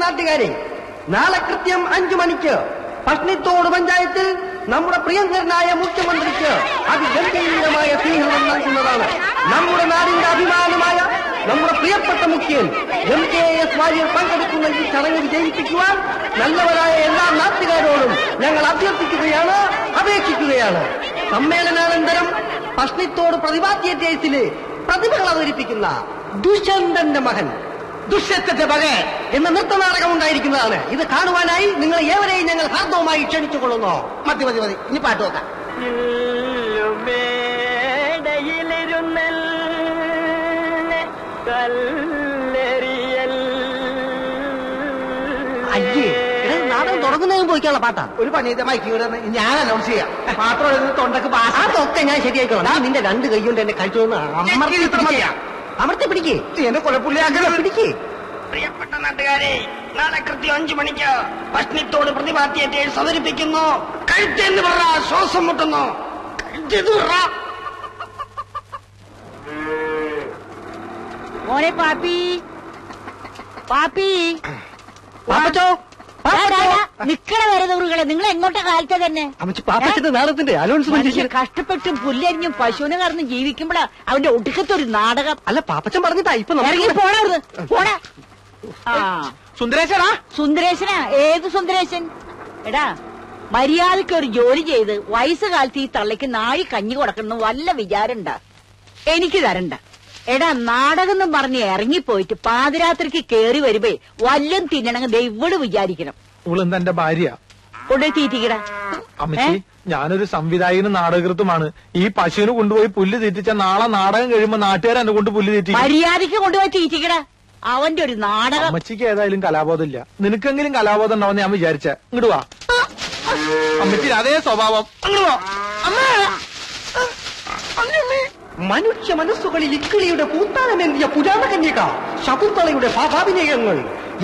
നാട്ടുകാരെ, നാളെ കൃത്യം 5 മണിക്ക് പഷ്ണിത്തോട് പഞ്ചായത്തിൽ നമ്മുടെ പ്രിയങ്കരനായ മുഖ്യമന്ത്രിക്ക് അതിഗംഭീരമായ സ്വീകരണം നൽകുന്നതാണ്. നമ്മുടെ നാടിന്റെ അഭിമാനമായ നമ്മുടെ പ്രിയപ്പെട്ട മുഖ്യൻ MKS വാര്യർ പങ്കെടുക്കുന്ന ഈ ചടങ്ങ് വിജയിപ്പിക്കുവാൻ നല്ലവരായ എല്ലാ നാട്ടുകാരോടും ഞങ്ങൾ അഭ്യർത്ഥിക്കുകയാണ്, അപേക്ഷിക്കുകയാണ്. സമ്മേളനാനന്തരം പഷ്ണിത്തോട് പ്രതിഭാ തിയേറ്റേഴ്സിലെ പ്രതിഭകൾ അവതരിപ്പിക്കുന്ന ദുഷ്യന്തന്റെ മകൻ ദുഷ്യത്തിന്റെ മകൻ എന്ന നൃത്തനാടകം ഉണ്ടായിരിക്കുന്നതാണ്. ഇത് കാണുവാനായി നിങ്ങൾ ഏവരെയും ഞങ്ങൾ ഹാർദവുമായി ക്ഷണിച്ചുകൊള്ളുന്നു. മതി മതി മതി, ഇനി പാട്ട് നോക്കാം. അയ്യേ, നാടകം തുടങ്ങുന്നതിന് പോയിക്കാനുള്ള പാട്ടാ. ഒരു പണി മൈക്ക് ഞാൻ അനൗൺസ് ചെയ്യാം. മാത്രം തൊണ്ടക്ക് അതൊക്കെ ഞാൻ ശരിയാക്കണം. നിന്റെ 2 കൈ കൊണ്ട് എന്നെ കഴിച്ചു അമർത്തി പിടിക്കേ. എന്നെ കൊലപ്പുള്ളിയാക്കല പിടിക്കേ. പ്രിയപ്പെട്ട നാട്ടുകാരെ, നാളെ കൃത്യം 5 മണിക്ക് പഷ്ണിത്തോട് പ്രതിഭാ തിയേറ്റേഴ്സ് അവതരിപ്പിക്കുന്നു. കഴുത്തെന്ന് പറ, ശ്വാസം മുട്ടുന്നു. കഴുത്തെന്ന് പറ. മോനെ പാപ്പി, പാപ്പി പാപ്പച്ചോ, നിക്കണ വരുന്നവരുകളെ, നിങ്ങൾ എങ്ങോട്ടാ കാലത്തെ തന്നെ? അമ്മച്ചി പാപ്പച്ചന്റെ നാടകത്തിന്റെ അനൗൺസ്മെന്റ്. കഷ്ടപ്പെട്ടും പുല്ലരിഞ്ഞും പശുവിനെ കറന്ന് ജീവിക്കുമ്പോഴാ അവന്റെ ഒടുക്കത്തെ ഒരു നാടകം. അല്ല, പാപ്പച്ചൻ പറഞ്ഞിട്ടാ ഇപ്പൊ ഇറങ്ങി പോണായിരുന്നു. പോണ. സുന്ദരേശനാ? സുന്ദരേശനാ? ഏത് സുന്ദരേശൻ? എടാ, മര്യാദയ്ക്ക് ഒരു ജോലി ചെയ്ത് വയസ്സുകാലത്ത് ഈ തള്ളയ്ക്ക് നാഴി കഞ്ഞി കൊടുക്കണം വല്ല വിചാരണ്ട. എനിക്ക് തരണ്ട. എടാ, നാടകം എന്നും പറഞ്ഞ് ഇറങ്ങിപ്പോയിട്ട് പാതിരാത്രിക്ക് കേറി വരുമ്പേ വല്ലം തിന്നണമെങ്കിൽ ദൈവട് വിചാരിക്കണം. ഇവളെന്താ ഭാര്യ? കൊണ്ടുപോയി തീറ്റിക്കടാ. അമ്മച്ചി, ഞാനൊരു സംവിധായകനും നാടകൃത്തുമാണ്. ഈ പശുവിന് കൊണ്ടുപോയി പുല്ല് തീറ്റിച്ച നാളെ നാടകം കഴിയുമ്പോ നാട്ടുകാർ എന്നെ കൊണ്ട് പുല്ല് തീറ്റി. മര്യാദയ്ക്ക് കൊണ്ടുപോയി തീറ്റിക്കടാ. അവന്റെ ഒരു നാടകം. അമ്മച്ചിക്ക് ഏതായാലും കലാബോധം ഇല്ല. നിനക്കെങ്കിലും കലാബോധം ഉണ്ടാവുന്ന ഞാൻ വിചാരിച്ച. ഇങ്ങോട്ട് വാ അമ്മച്ചി, അതേ സ്വഭാവം. അങ്ങോട്ട് വാ. മനുഷ്യ മനസ്സുകളിൽ ഇക്കിളിയുടെ പൂത്താനമേന്തിയ പുരാണ കന്യക ശകുന്തളയുടെ ഭാവാഭിനയങ്ങൾ.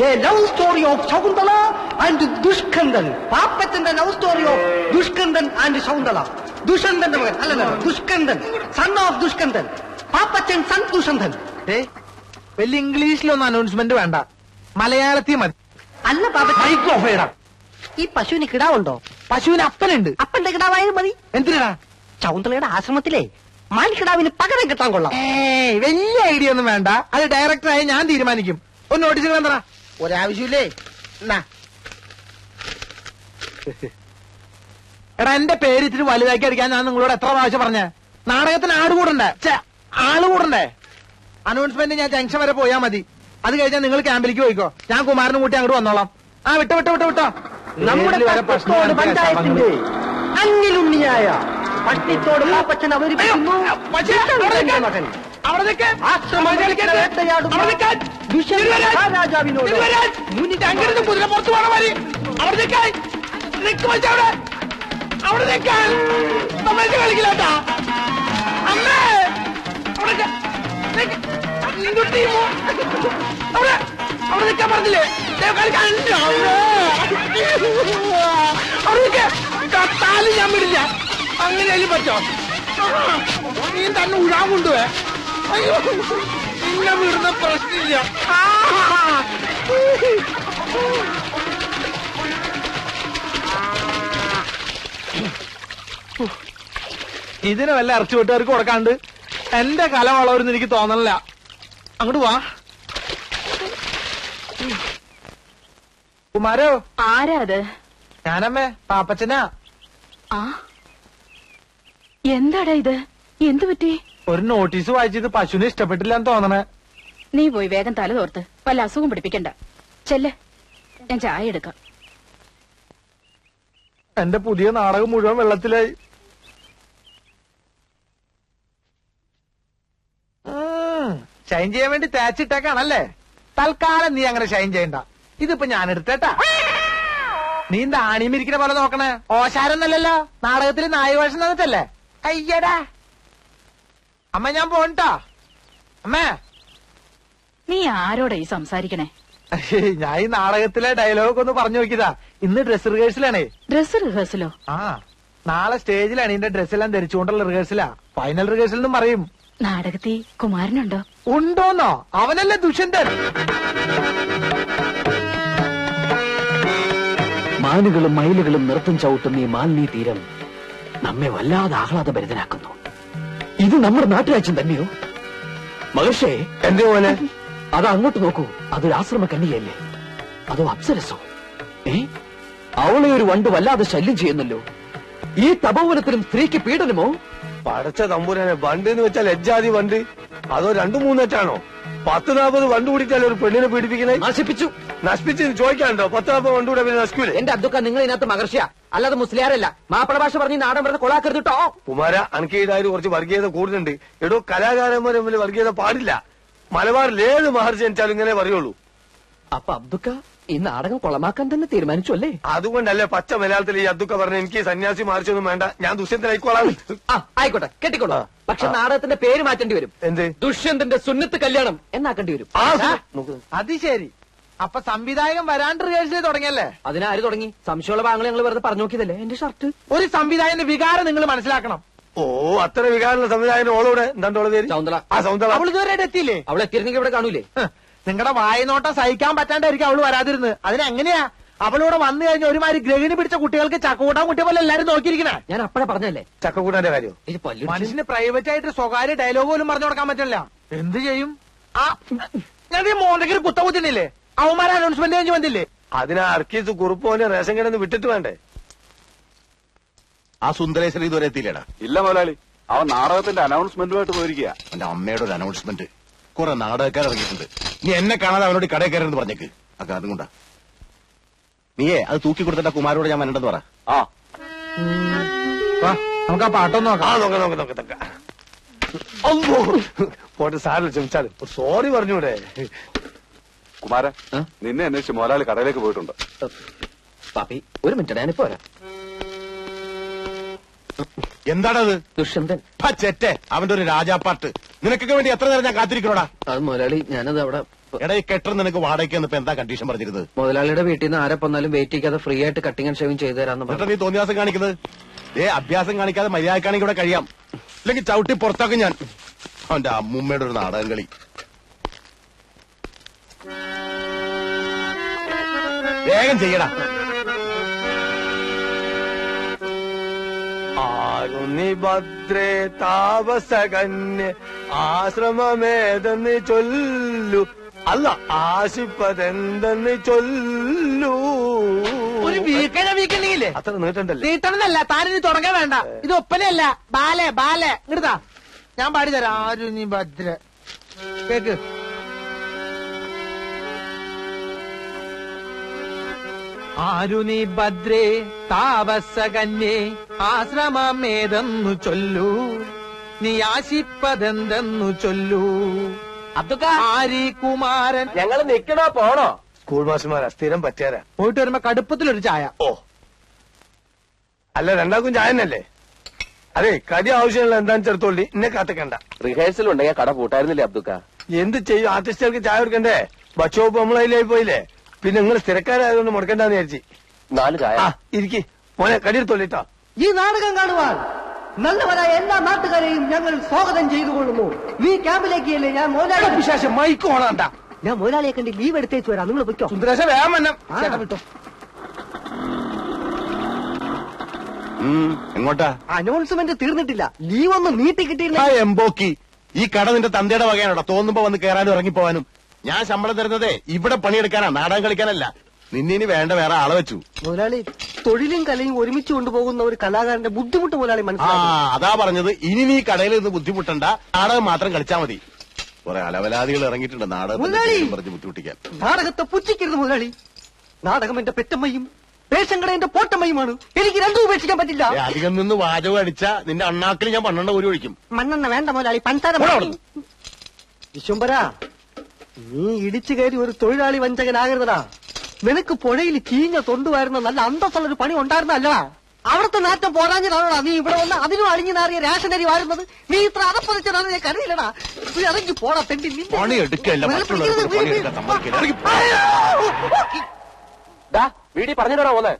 A love story of Shakuntala and Dushkandan. പാപ്പച്ചന്റെ love story of Dushkandan and Shakuntala. ദുഷന്തന്റെ മകൻ അല്ലല്ലോ, Dushkandan, son of Dushkandan. Pappachan son Dushanthan. വലിയ ഇംഗ്ലീഷിലൊന്നും അനൗൺസ്മെന്റ് വേണ്ട, മലയാളത്തിൽ മതി. അല്ല പാപ്പ, ഈ പശുവിന് കിടാവുണ്ടോ? പശുവിന് അപ്പനുണ്ട്. അപ്പന്റെ കിടാവായാലും മതി. എന്തിനാ? ശകുന്തളയുടെ ആശ്രമത്തിലെ മാൻകിടാവിന് പകരം കിട്ടാൻ കൊള്ളാം. വലിയ ഐഡിയ ഒന്നും വേണ്ട, അത് ഡയറക്ടറായി ഞാൻ തീരുമാനിക്കും. ഒന്ന് നോട്ടീസ് എന്താ? ഒരാവശ്യമില്ലേ? എടാ, എന്റെ പേര് ഇത്തിരി വലുതാക്കി അടിക്കാൻ ഞാൻ നിങ്ങളോട് എത്ര പ്രാവശ്യം പറഞ്ഞേ? നാടകത്തിന് ആള് കൂടണ്ടേ? ആള് കൂടണ്ടേ? അനൗൺസ്മെന്റ് ഞാൻ ജംഗ്ഷൻ വരെ പോയാ മതി. അത് കഴിഞ്ഞാൽ നിങ്ങൾ ക്യാമ്പിലേക്ക് പോയിക്കോ. ഞാൻ കുമാരനും കൂട്ടി അങ്ങോട്ട് വന്നോളാം. വിട്ടോ വിട്ടോ വിട്ടോ വിട്ടോ. നമ്മുടെ പഞ്ചായത്തിന്റെ അന്നിലുണ്ണിയായ പഷ്ണിത്തോട് പാപ്പച്ചൻ അവതരിപ്പിക്കുന്നു മകൻ രാജാവിനോട് കുതിര പുറത്തു പോണ മാതിരി അവിടെ നിൽക്കാൻ അവിടെ നിൽക്കാൻ നമ്മൾക്ക് കളിക്കില്ലാട്ടാ. അമ്മേ, അവിടെ നിൽക്കാൻ പറഞ്ഞില്ലേ? കളിക്കാൻ അവിടെ കത്താലും ഞാൻ വിടില്ല. അങ്ങനെയാലും പറ്റോ? നീ തന്നെ ഉഴാൻ കൊണ്ടുപോയെ. അയ്യോ, നിന്നെ വിടുന്ന പ്രശ്നമില്ല. ഇതിന് വല്ല ഇറച്ചി വെട്ടുകാർക്ക് കൊടുക്കാണ്ട് എന്റെ കല വളവരെന്ന് എനിക്ക് തോന്നണില്ല. അങ്ങോട്ട് വാ. കുമാരോ? ആരാ അത്? ഞാനമ്മേ, പാപ്പച്ചനാ. എന്താടാ ഇത്? എന്തു പറ്റി? ഒരു നോട്ടീസ് വായിച്ചത് പശുവിനെ ഇഷ്ടപ്പെട്ടില്ല എന്ന് തോന്നണേ. നീ പോയി വേഗം തല തോർത്ത് വല്ല അസുഖം പിടിപ്പിക്കണ്ട. ചെല്ല്, ഞാൻ ചായ എടുക്കാം. എന്റെ പുതിയ നാടകം മുഴുവൻ വെള്ളത്തിലായി. ഷൈൻ ചെയ്യാൻ വേണ്ടി തേച്ചിട്ടേക്കാണല്ലേ? തൽക്കാലം നീ അങ്ങനെ ഷൈൻ ചെയ്യണ്ട. ഇതിപ്പോ ഞാൻ എടുത്തേട്ടാ. നീ ആണിമിരിക്കുന്ന പോലെ നോക്കണേ. ഓശാരൊന്നല്ലല്ലോ, നാടകത്തിൽ നായവേഷം തന്നിട്ടല്ലേ? അയ്യടാ അമ്മ, ഞാൻ പോണട്ടാ. അമ്മേ, നീ ആരോടാ ഈ സംസാരിക്കണേ? ഞാൻ ഈ നാടകത്തിലെ ഡയലോഗ് ഒന്ന് പറഞ്ഞു നോക്കിയതാ. ഇന്ന് ഡ്രസ് റിഹേഴ്സലാണേ. ഡ്രസ് റിഹേഴ്സലോ? നാളെ സ്റ്റേജിലാണ് ഇതിന്റെ ഡ്രസ്സെല്ലാം ധരിച്ചുകൊണ്ടുള്ള റിഹേഴ്സലാ. ഫൈനൽ റിഹേഴ്സൽ എന്നും പറയും. നാടകത്തിൽ കുമാരനുണ്ടോ? ഉണ്ടോന്നോ? അവനല്ലേ ദുഷ്യന്തൻ. മാനുകളും മയിലുകളും നൃത്തം ചവിട്ടുന്ന ഈ മാലിന്യ തീരം നമ്മെ വല്ലാതെ ആഹ്ലാദഭരിതനാക്കുന്നു. ഇത് നമ്മുടെ നാട്ടുരാജ്യം തന്നെയോ? മഹർഷേ, എന്തേ മോനെ? അത് അങ്ങോട്ട് നോക്കൂ. അതൊരു ആശ്രമ കന്യകയല്ലേ? അതോ അപ്സരസോ? അവളെ ഒരു വണ്ട് വല്ലാതെ ശല്യം ചെയ്യുന്നല്ലോ. ഈ തപോവനത്തിലും സ്ത്രീക്ക് പീഡനമോ? പടച്ച തമ്പുരാനെ, വണ്ട് എന്ന് വെച്ചാൽ ലജ്ജാതി വണ്ട്. അതോ 2-3 10-40 വണ്ട് കൂടിയിട്ടല്ലേ ഒരു പെണ്ണിനെ പീഡിപ്പിക്കണേ? നശിപ്പിച്ചു. നശിപ്പിച്ച് ചോദിക്കാനുണ്ടോ? 10-40 വണ്ട് കൂടെ പിന്നെ നശിക്കൂലേ? എന്റെ അബ്ദുക്ക, നിങ്ങൾ ഇതിനകത്ത് മഹർഷിയാ, അല്ലാതെ മുസ്ലിയാരല്ല. മാപ്പിള ഭാഷ പറഞ്ഞ് നാടൻ പറഞ്ഞ് കൊളാക്കരുത് കേട്ടോ. കുമാര, അനക്ക് ഇതായത് കുറച്ച് വർഗീയത കൂടുതലുണ്ട്. എടോ, കലാകാരന്മാരെ തമ്മിൽ വർഗീയത പാടില്ല. മലബാറിൽ ഏത് മഹർഷി ജനിച്ചാലും ഇങ്ങനെ പറയുള്ളൂ. അപ്പൊ അബ്ദുക്ക ഈ നാടകം കൊളമാക്കാൻ തന്നെ തീരുമാനിച്ചു അല്ലേ? അതുകൊണ്ടല്ലേ പച്ച മലയാളത്തിൽ ഈ അതൊക്കെ പറഞ്ഞ എനിക്ക് സന്യാസി മഹർഷിയൊന്നും വേണ്ട, ഞാൻ ദുഷ്യന്തനായിക്കോളാം. ആയിക്കോട്ടെ, കെട്ടിക്കോളൂ. പക്ഷെ നാടകത്തിന്റെ പേര് മാറ്റേണ്ടി വരും. എന്ത്? ദുഷ്യന്തന്റെ സുന്നത്ത് കല്യാണം എന്നാക്കേണ്ടി വരും. അത് ശരി. അപ്പൊ സംവിധായകൻ വരാണ്ട് റിഹേഴ്സൽ തുടങ്ങിയല്ലേ? അതിനാര് തുടങ്ങി? സംശയമുള്ള ഭാഗങ്ങൾ ഞങ്ങൾ വെറുതെ പറഞ്ഞു നോക്കിയതല്ലേ. എന്റെ ഷർട്ട്. ഒരു സംവിധായകന്റെ വികാരം നിങ്ങൾ മനസ്സിലാക്കണം. ഓ, അത്ര വികാരമുള്ള സംവിധായകൻ ഓളോടെ എന്താണ്ടോളെ പേര്? സൗന്ദല. ആ, സൗന്ദല. അവൾ ഇതുവരെ എത്തിയില്ലേ? അവൾ എത്തിയിരുന്നെങ്കിൽ ഇവിടെ കാണൂലേ? നിങ്ങളുടെ വായനോട്ടം സഹിക്കാൻ പറ്റാണ്ടായിരിക്കും അവള് വരാതിരുന്നത്. അതിനെങ്ങനെയാ അവളിവിടെ വന്നു കഴിഞ്ഞ ഒരുമാതിരി ഗ്രഹിണി പിടിച്ച കുട്ടികൾക്ക് ചക്കൂട്ടാൻ കുട്ടിയെ പോലെ എല്ലാരും നോക്കിയിരിക്കണേ. ഞാൻ അപ്പഴേ പറഞ്ഞല്ലേ ചക്കക്കൂട്ടാന്റെ കാര്യം. ഇത് പല്ലു. മനുഷ്യന് പ്രൈവറ്റ് ആയിട്ട് സ്വകാര്യ ഡയലോഗ് പോലും പറഞ്ഞു കൊടുക്കാൻ പറ്റില്ല. എന്ത് ചെയ്യും? ആ ഞാൻ ഈ മോന്തയ്ക്ക് കുത്തകുത്തിണ്ടില്ലേ? അവന്മാരെ അനൗൺസ്മെന്റ് കഴിഞ്ഞ് വന്നില്ലേ? അതിനാ അർക്കീസ് കുറുപ്പോനെ റേഷൻ കടന്ന് വിട്ടിട്ട് വേണ്ടേ? ആ സുന്ദരേശ്വരൻ ഇതുവരെ എത്തിയില്ലേടാ? ഇല്ല മുതലാളി, അവൻ നാടകത്തിന്റെ അനൗൺസ്മെന്റുമായിട്ട് പോയിരിക്കുക. എന്റെ അമ്മയുടെ ഒരു അനൗൺസ്മെന്റ്. കുറെ നാടകക്കാർ ഇറങ്ങിയിട്ടുണ്ട്. നീ എന്നെ കാണാതെ അവനോട് കടയിൽ കയറരുന്ന് പറഞ്ഞേക്ക്. ആ കാരണം കൊണ്ടാ. നീയേ അത് തൂക്കി കൊടുത്തിട്ട് കുമാരോട് ഞാൻ വരണ്ടെന്ന് പറ. ആ നമുക്ക് ആ പാട്ടൊന്നും നോക്കാം. പോട്ടെ, സാറിൽ ക്ഷമിച്ചാല് സോറി പറഞ്ഞൂടെ? കുമാര, നിന്നെ അന്വേഷിച്ച് മുതലാളി കടയിലേക്ക് പോയിട്ടുണ്ട്. പാപ്പി ഒരു മിനിറ്റ്, ഞാനിപ്പോ വരാം. എന്താണത്? ദുഷ്യന്തൻ. ചെറ്റെ, അവന്റെ ഒരു രാജാപ്പാട്ട്. നിനക്കൊക്കെ വേണ്ടി എത്ര നേരം ഞാൻ കാത്തിരിക്കണോടാ? അത് മുതലാളി, ഞാനത് അവിടെ. എടാ, ഈ കെട്ടർ നിനക്ക് വാടകയ്ക്ക് ഇപ്പൊ എന്താ കണ്ടീഷൻ പറഞ്ഞിരുന്നത്? മുതലാളിയുടെ വീട്ടിൽ നിന്ന് ആരെ വന്നാലും വെയിറ്റ് ചെയ്യാതെ ഫ്രീ ആയിട്ട് കട്ടിങ് ആൻഡ് ഷേവിംഗ് ചെയ്തു തരാന്ന് എന്നിട്ട് പറഞ്ഞു. നീ തോന്നിയാസം കാണിക്കുന്നത്? അഭ്യാസം കാണിക്കാതെ മര്യാദക്കാണെങ്കിൽ ഇവിടെ കഴിയാം. അല്ലെങ്കിൽ ചവിട്ടി പുറത്താക്കും ഞാൻ. അവന്റെ അമ്മൂമ്മയുടെ ഒരു നാടകം കളി. വേഗം ചെയ്യടാ. ആരുന്നി ഭദ്രേ താപസകന്യ ആശ്രമമേതെന്ന് ചൊല്ലു, അല്ല ആശിപ്പതെന്തെന്ന് ചൊല്ലു. ഒരു വീക്കണ്ടെങ്കിലേ അത്ര നീട്ടണ്ടല്ലേ? നീട്ടണമെന്നല്ല, താനിനി തുടങ്ങാൻ വേണ്ട. ഇത് ഒപ്പനയല്ല, ബാലെ ബാലെ. ഇങ്ങടുതാ, ഞാൻ പാടിത്തരാം. ആരു നീ ഭദ്ര കേക്ക്. ആരു നീ ഭദ്രേ താപസകന്യേ ആശ്രമമേതെന്നു ചൊല്ലു, നീ ആശിപ്പതെന്തെന്നു ചൊല്ലു. അബ്ദുക്ക, ആരി കുമാരൻ. ഞങ്ങൾ നിക്കണോ പോണോ? സ്കൂൾ മാസ്റ്റർമാരാ, സ്ഥിരം പറ്റിയാരാ. പോയിട്ട് വരുമ്പോ കടുപ്പത്തിലൊരു ചായ. ഓ, അല്ല, രണ്ടാക്കും ചായ തന്നെയല്ലേ? അതെ, കടി ആവശ്യമുള്ള എന്താന്ന് ചേർത്തോളി, ഇന്നെ കാത്തക്കണ്ട. റിഹേഴ്സൽ ഉണ്ടെങ്കിൽ കട പൂട്ടായിരുന്നില്ലേ അബ്ദുക്ക? എന്ത് ചെയ്യും? ആർട്ടിസ്റ്റുകൾക്ക് ചായ കൊടുക്കണ്ടേ? ഭക്ഷോപ്പ് നമ്മളതിലായി പോയില്ലേ? പിന്നെ നിങ്ങൾ സ്ഥിരക്കാരായതുകൊണ്ട് മുടക്കണ്ടെന്ന് വിചാരിച്ചു. 4 ചായ. ആ, ഇരിക്കി മോനെ, കടിയെടുത്തോളിട്ടോ. ഈ നാടകം കാണുവാൻ നല്ലവരായ എല്ലാ നാട്ടുകാരെയും ഞങ്ങൾ സ്വാഗതം ചെയ്തുകൊള്ളുന്നു. ഈ ക്യാമ്പിലേക്കല്ലേ ഞാൻ മുതലാളി. വിശേഷം മൈക്ക് ഓണണ്ട. ഞാൻ മുതലാളിയെ കണ്ട് ലീവ് എടുത്തേച്ചു വരാം. നിങ്ങൾ പൊയ്ക്കോ. സുന്ദരേശ വേഗം വന്നം. ചേട്ടാ വിട്ടോ. എങ്ങോട്ടാ? അനൗൺസ്മെന്റ് തീർന്നിട്ടില്ല. ലീവ് ഒന്നും നീട്ടി കിട്ടിയില്ല. ആ എംബോക്കി, ഈ കട നിന്റെ തന്തയുടെ വകയാണോടാ? തോന്നുമ്പോ വന്ന് കയറാനും ഇറങ്ങിപ്പോവാനും. ഞാൻ ശമ്പളം തരുന്നതേ ഇവിടെ പണിയെടുക്കാനാ, നാടകം കളിക്കാനല്ല. നിന്നിനി വേണ്ട വേറെ ആളെ വെച്ചു. മുതലാളി, തൊഴിലും കലയും ഒരുമിച്ച് കൊണ്ടുപോകുന്ന ഒരു കലാകാരന്റെ ബുദ്ധിമുട്ട് മുതലാളി ആ, മനസ്സിലാക്കി. അതാ പറഞ്ഞത്. ഇനി നീ കടയിൽ നിന്ന് ബുദ്ധിമുട്ടണ്ട, നാടകം മാത്രം കളിച്ചാ മതി. കുറെ അലവലാദികൾ ഇറങ്ങിയിട്ടുണ്ട് നാടകത്തിന്റെ പേരും പറഞ്ഞ് ബുദ്ധിമുട്ടിക്കാൻ. നാടകത്തെ പുച്ഛിക്കരുത് മുതലാളി. നാടകം എന്റെ പെറ്റമ്മയും റേഷൻ കട എന്റെ പോട്ടമ്മയുമാണ്. എനിക്ക് രണ്ടും ഉപേക്ഷിക്കാൻ പറ്റില്ല. അധികം നിന്ന് വാചകം അടിച്ച നിന്റെ അണ്ണാക്കിൽ ഞാൻ 12 ഒരു ഒഴിക്കും. മണ്ണെണ്ണ വേണ്ട മുതലാളി, പഞ്ചാര. വിശ്വംബര, നീ ഇടിച്ചു കയറി ഒരു തൊഴിലാളി വഞ്ചകനാകരുതടാ. നിനക്ക് പുഴയിൽ ചീഞ്ഞ തൊണ്ടുവായിരുന്ന നല്ല അന്തസ്സുള്ളൊരു പണി ഉണ്ടായിരുന്നല്ലടാ. അവിടുത്തെ നാറ്റം പോരാഞ്ഞതാണോടാ നീ ഇവിടെ വന്ന് അതിനും അഴിഞ്ഞു നാറിയ റേഷനരി വാരുന്നത്? നീ ഇത്ര അതപ്പതിച്ചതാണ് ഞാൻ കരുതിയില്ലടാ. നീ ഇറങ്ങി പോടാ തെണ്ടി. പണി എടുക്കല്ല, മറ്റുള്ളവർക്ക് പണിയെടുക്കാൻ സമ്മതിക്കില്ല. ഇറങ്ങി പോ. വീടി പറഞ്ഞിട്ടാ പോലെ.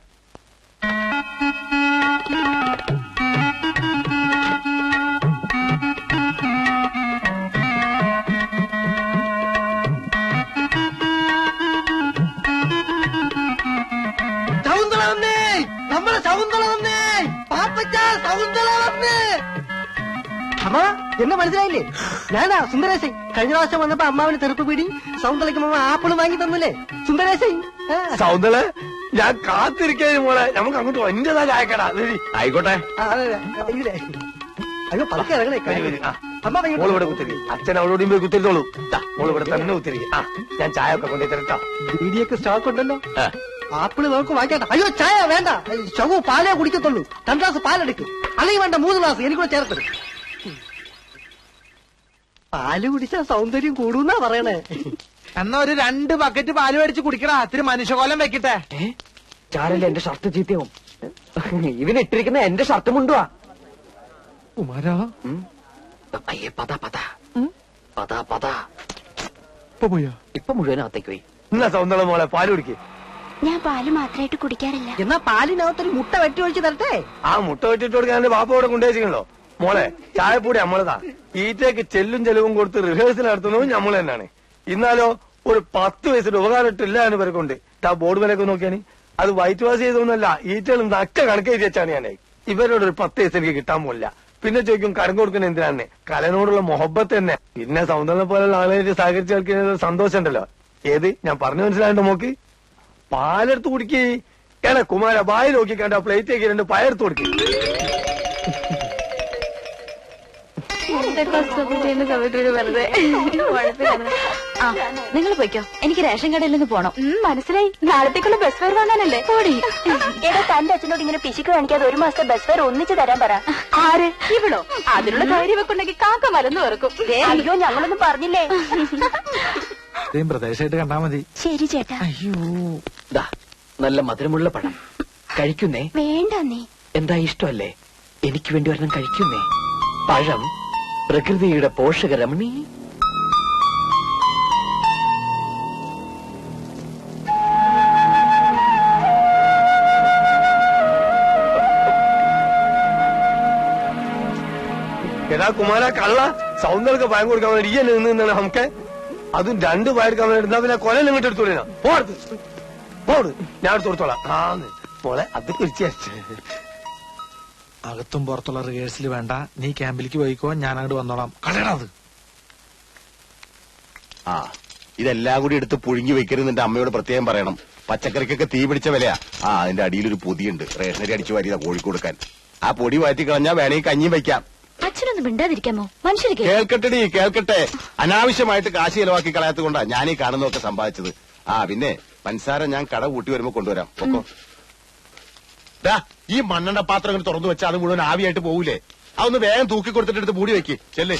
ശകുന്തള വന്നേ, നമ്മളെ ശകുന്തള വന്നേ, പാപ്പച്ച ശകുന്തള വന്നേ. അമ്മ എന്നെ മനസ്സിലായില്ലേ? ഞാനാ സുന്ദരേശൻ. കഴിഞ്ഞ പ്രാവശ്യം വന്നപ്പോ അമ്മാവിന് ചെറുപ്പ് പീടി, ശകുന്തളയ്ക്ക് അമ്മ ആപ്പിള് വാങ്ങി തന്നില്ലേ സുന്ദരേശൻ. സൗന്ദര്യ ഞാൻ കാത്തിരിക്കേ മോളെ, നമുക്ക് അങ്ങോട്ട് വന്റേതാ ചായക്കടാ. ആയിക്കോട്ടെ. അയ്യോ പതുക്കെ ഇറങ്ങണേ. അമ്മ മോള് ഇവിടെ കുത്തിരി, അച്ഛൻ അവളോടും പോയി കുത്തിരിത്തോളൂ. മോള് ഇവിടെ തന്നെ കുത്തിരി. ഞാൻ ചായ ഒക്കെ കൊണ്ടു തരട്ടോ. ബീഡിയൊക്കെ സ്റ്റോക്ക് ഉണ്ടല്ലോ. ആപ്പിള് നമുക്ക് വാങ്ങിക്കട്ടെ. അയ്യോ ചായ വേണ്ട, ശവു പാലേ കുടിക്കത്തുള്ളൂ. 2 ഗ്ലാസ് പാലെടുക്കും, അല്ലെങ്കിൽ വേണ്ട 3 ഗ്ലാസ് എനിക്കൂടെ ചേർത്തത്. പാല് കുടിച്ചാ സൗന്ദര്യം കൂടുന്നാ പറയണേ. എന്നാ ഒരു 2 ബക്കറ്റ് പാല് മേടിച്ച് കുടിക്കടാ, ഇത്തിരി മനുഷ്യകോലം വെക്കട്ടെ. ചാരല്ലേ എന്റെ ഷർട്ട് ചീത്തയാവും. ഇവനിട്ടിരിക്കുന്ന എന്റെ ഷർട്ട് മുണ്ടുവാ. കുമാരാ അയ്യേ പതാ പതാ പതാ പതാ. പോയാ ഇപ്പൊ മുഴുവനകത്തേക്ക് പോയി. എന്നാ സൗന്ദര്യ മോളെ പാല് കുടിക്കേ. ഞാൻ പാല് മാത്രമായിട്ട് കുടിക്കാറില്ല. എന്നാ പാലിനകത്തൊരു മുട്ട വെട്ടി ഒഴിച്ച് തരട്ടെ. ആ മുട്ട വെച്ചിട്ട് കൊടുക്കാൻ ബാപ്പ ഇവിടെ കൊണ്ടുവച്ചിട്ടുണ്ടോ? മോളെ ചായപ്പൊടി നമ്മളതാ. ഈറ്റയ്ക്ക് ചെല്ലും ചെലവും കൊടുത്ത് റിഹേഴ്സൽ നടത്തുന്നതും നമ്മൾ തന്നെയാണ്. ഇന്നാലോ ഒരു 10 വയസ്സിന്റെ ഉപകാരം ഇട്ടില്ല എന്ന് പേർക്കുണ്ട്. ആ ബോർഡ് വിലയൊക്കെ നോക്കിയാണ്. അത് വൈറ്റ് വാഷ് ചെയ്തൊന്നുമല്ല, ഈറ്റകളും നക്ക കണക്ക് എഴുതി വെച്ചാണ് ഞാനേ. ഇവരോട് ഒരു 10 വയസ്സ് എനിക്ക് കിട്ടാൻ പോലില്ല. പിന്നെ ചോദിക്കും കരം കൊടുക്കുന്ന എന്തിനാണ്? കലനോടുള്ള മൊഹബത്ത് തന്നെ. പിന്നെ സൗന്ദര്യം പോലുള്ള ആളുകളായിട്ട് സഹകരിച്ച് കളിക്കുന്ന സന്തോഷം ഉണ്ടല്ലോ. ഏത് ഞാൻ പറഞ്ഞു മനസ്സിലായിട്ട് മോക്ക് പാലെടുത്ത് കുടിക്കേ. ഏടാ കുമാര ബായി നോക്കി കണ്ട പ്ലേറ്റേക്ക് 2 പയർത്ത് കൊടുക്കേ. നിങ്ങൾ പോയിക്കോ, എനിക്ക് റേഷൻ കടയിൽ നിന്ന് പോണം. മനസ്സിലായി, നാളത്തേക്കുള്ള ബസ് ഫെയർ വാങ്ങാനല്ലേ. പോടി. എടാ തന്റെ അച്ഛനോട് ഇങ്ങനെ പിശുക്ക് കാണിക്കാതെ 1 മാസത്തെ ബസ് ഫെയർ ഒന്നിച്ച് തരാൻ പറ. ആര്? ഇവളോ? അതിനുള്ള ധൈര്യം വെക്കുണ്ടെങ്കിൽ കാക്ക മലന്ന് വെറുക്കും. അയ്യോ ഞങ്ങളൊന്നും പറഞ്ഞില്ലേ. പ്രദേശമായിട്ട് കണ്ടാ മതി. ശരി ചേട്ടാ. അയ്യോ നല്ല മധുരമുള്ള പഴം കഴിക്കുന്നേ. വേണ്ട നീ. എന്താ ഇഷ്ടമല്ലേ? എനിക്ക് വേണ്ടി ഒരെണ്ണം കഴിക്കുന്നേ. പഴം പ്രകൃതിയുടെ പോഷകരമണി. എടാ കുമാര കള്ള സൗന്ദര്യ പയം കൊടുക്കാൻ വേണ്ടി ഈ നിന്നാണ് നമുക്ക്. അതും 2 പയർക്കാൻ വേണ്ടി എടുത്താ പിന്നെ കൊല ഇങ്ങോട്ട് എടുത്തോളൂ. പോട് ഞാൻ എടുത്ത് കൊടുത്തോളാം. മോളെ അത് കുറിച്ച് അകത്തും പുറത്തുള്ള റിഹേഴ്സൽ വേണ്ട, നീ ക്യാമ്പിലേക്ക് പോയിക്കോ, ഞാൻ അങ്ങോട്ട് വന്നോളാം. കളയടാ അത്. ഇതെല്ലാം കൂടി എടുത്ത് പുഴുങ്ങി വെക്കരുത് എന്റെ അമ്മയോട് പ്രത്യേകം പറയണം. പച്ചക്കറിക്കൊക്കെ തീ പിടിച്ച വിലയാ. അതിന്റെ അടിയിലൊരു പൊതിയുണ്ട്, റേഷനരി അടിച്ചു വാരിയതാ കോഴിക്ക് കൊടുക്കാൻ. ആ പൊടി മാറ്റി കളഞ്ഞാ വേണമെങ്കിൽ കഞ്ഞിയും വെക്കാം. അച്ഛനൊന്നും മിണ്ടാതിരിക്കാമോ? മനുഷ്യർക്ക് കേൾക്കട്ടെടി കേൾക്കട്ടെ. അനാവശ്യമായിട്ട് കാശ് ചെലവാക്കി കളയാത്ത കൊണ്ടാ ഞാൻ ഈ കാണുന്നതൊക്കെ സമ്പാദിച്ചത്. പിന്നെ പഞ്ചസാര ഞാൻ കട കൂട്ടി വരുമ്പോ കൊണ്ടുവരാം. പൊക്കോ. ഈ മണ്ണെണ്ണ പാത്രം തുറന്നു വെച്ചാൽ അത് മുഴുവൻ ആവിയായിട്ട് പോകൂലേ? അതൊന്ന് വേഗം തൂക്കി കൊടുത്തിട്ട് എടുത്ത് മൂടി വെക്ക് ചെല്ലേ.